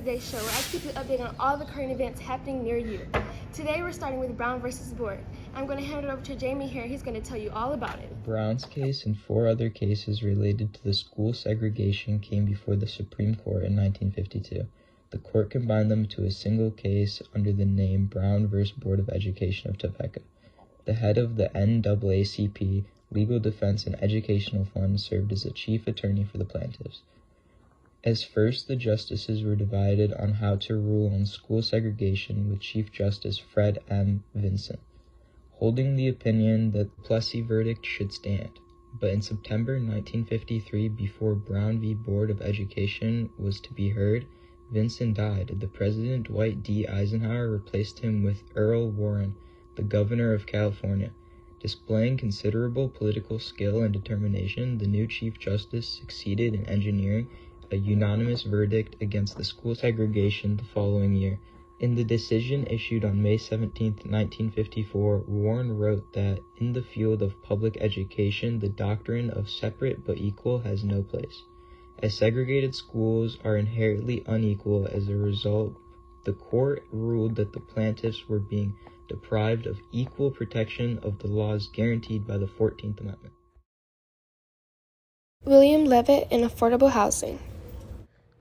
today's show, where I keep you updated on all the current events happening near you. Today we're starting with Brown versus Board. I'm going to hand it over to Jamie here. He's going to tell you all about it. Brown's case and 4 other cases related to the school segregation came before the Supreme Court in 1952. The court combined them to a single case under the name Brown v. Board of Education of Topeka. The head of the NAACP Legal Defense and Educational Fund served as the chief attorney for the plaintiffs. As first, the justices were divided on how to rule on school segregation, with Chief Justice Fred M. Vinson holding the opinion that the Plessy verdict should stand. But in September 1953, before Brown v. Board of Education was to be heard, Vinson died. The President Dwight D. Eisenhower replaced him with Earl Warren, the governor of California. Displaying considerable political skill and determination, the new Chief Justice succeeded in engineering a unanimous verdict against the school segregation the following year. In the decision issued on May 17, 1954, Warren wrote that in the field of public education, the doctrine of separate but equal has no place. As segregated schools are inherently unequal, as a result, the court ruled that the plaintiffs were being deprived of equal protection of the laws guaranteed by the 14th Amendment. William Levitt and affordable housing.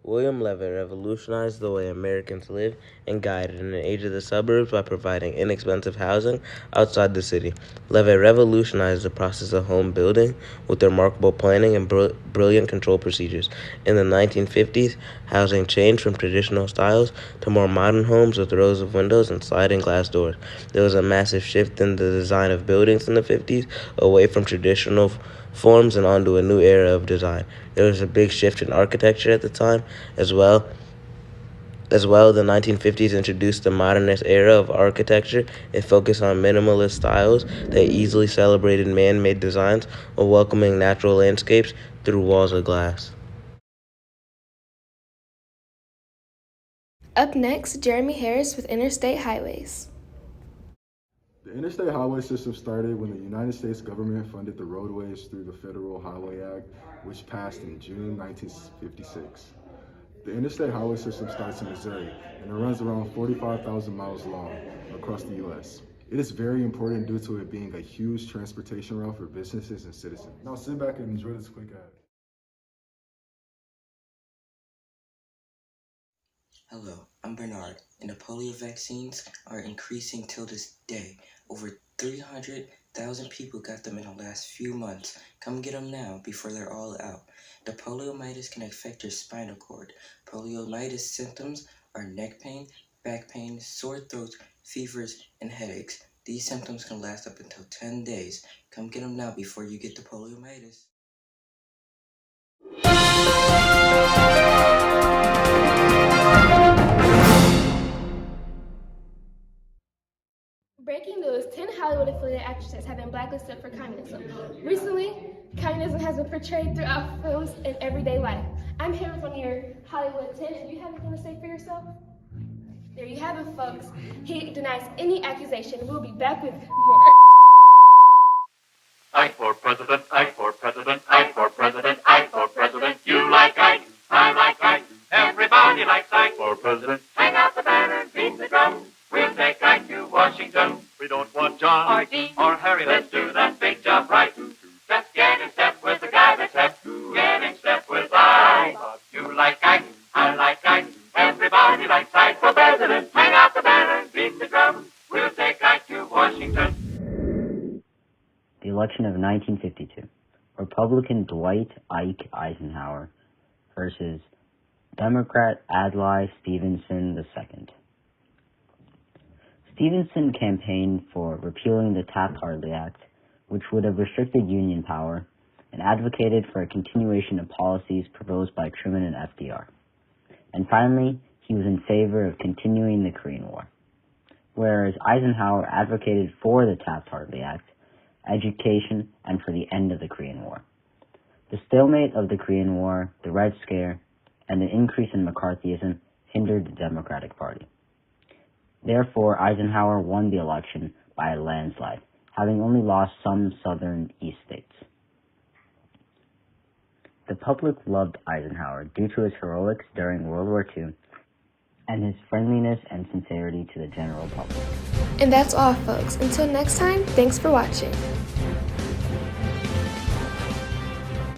William Levitt revolutionized the way Americans live and guided an age of the suburbs by providing inexpensive housing outside the city. Levitt revolutionized the process of home building with remarkable planning and brilliant control procedures. In the 1950s, housing changed from traditional styles to more modern homes with rows of windows and sliding glass doors. There was a massive shift in the design of buildings in the 50s, away from traditional forms and onto a new era of design. There was a big shift in architecture at the time as well. The 1950s introduced the modernist era of architecture. It focused on minimalist styles that easily celebrated man-made designs while welcoming natural landscapes through walls of glass. Up next, Jeremy Harris with Interstate Highways. The interstate highway system started when the United States government funded the roadways through the Federal Highway Act, which passed in June 1956. The interstate highway system starts in Missouri, and it runs around 45,000 miles long across the U.S. It is very important due to it being a huge transportation route for businesses and citizens. Now sit back and enjoy this quick ad. Hello, I'm Bernard, and the polio vaccines are increasing till this day. Over 300,000 people got them in the last few months. Come get them now before they're all out. The poliomyelitis can affect your spinal cord. Poliomyelitis symptoms are neck pain, back pain, sore throats, fevers, and headaches. These symptoms can last up until 10 days. Come get them now before you get the poliomyelitis. Breaking news, 10 Hollywood-affiliated actresses have been blacklisted for communism. Recently, communism has been portrayed throughout films and everyday life. I'm here with one of your Hollywood 10. Do you have anything to say for yourself? There you have it, folks. He denies any accusation. We'll be back with more. Ike for president, Ike for president, Ike for president, Ike for president. You like Ike, I like Ike. Everybody likes Ike for president. Hang out the banner, beat the drum. We'll take Ike to Washington. We don't want John or Dean or Harry. Let's do that big job right. Just get in step with the guy that's hep. Get in step with Ike. You like Ike, I like Ike. Everybody likes Ike for president. Hang out the banner, beat the drum. We'll take Ike to Washington. The election of 1952. Republican Dwight Ike Eisenhower versus Democrat Adlai Stevenson II. Stevenson campaigned for repealing the Taft-Hartley Act, which would have restricted Union power, and advocated for a continuation of policies proposed by Truman and FDR. And finally, he was in favor of continuing the Korean War. Whereas Eisenhower advocated for the Taft-Hartley Act, education, and for the end of the Korean War. The stalemate of the Korean War, the Red Scare, and the increase in McCarthyism hindered the Democratic Party. Therefore, Eisenhower won the election by a landslide, having only lost some southern east states. The public loved Eisenhower due to his heroics during World War II and his friendliness and sincerity to the general public. And that's all, folks. Until next time, thanks for watching.